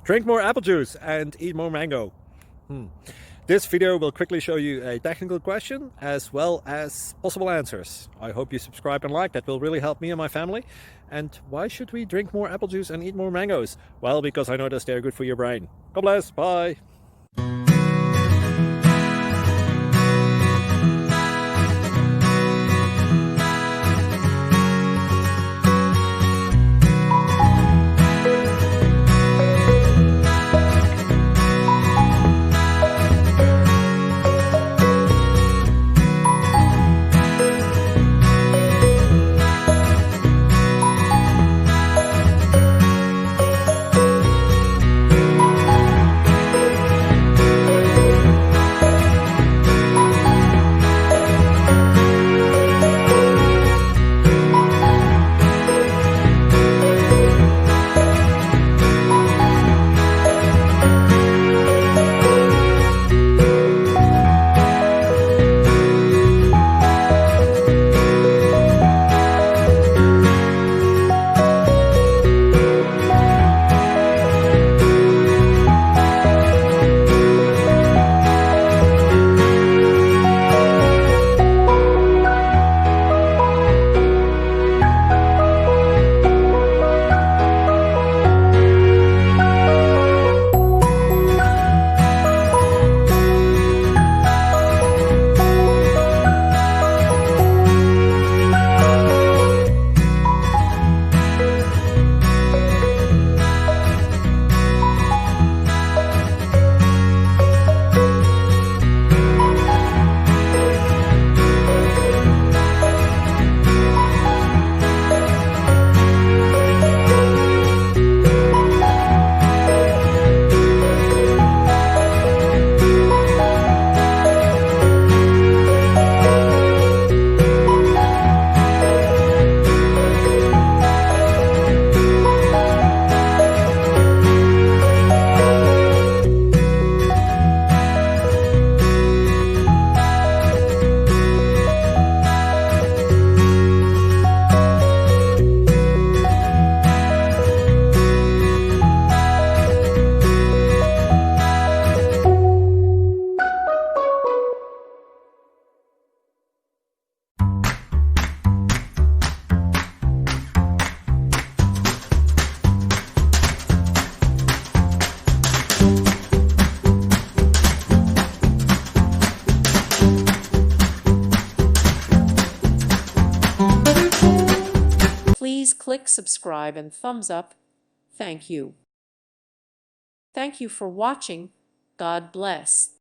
Drink more apple juice and eat more mango. This video will quickly show you a technical question as well as possible answers. I hope you subscribe and like, that will really help me and my family. And why should we drink more apple juice and eat more mangoes? Well, because I noticed they're good for your brain. God bless, bye. Please click subscribe and thumbs up. Thank you. Thank you for watching. God bless.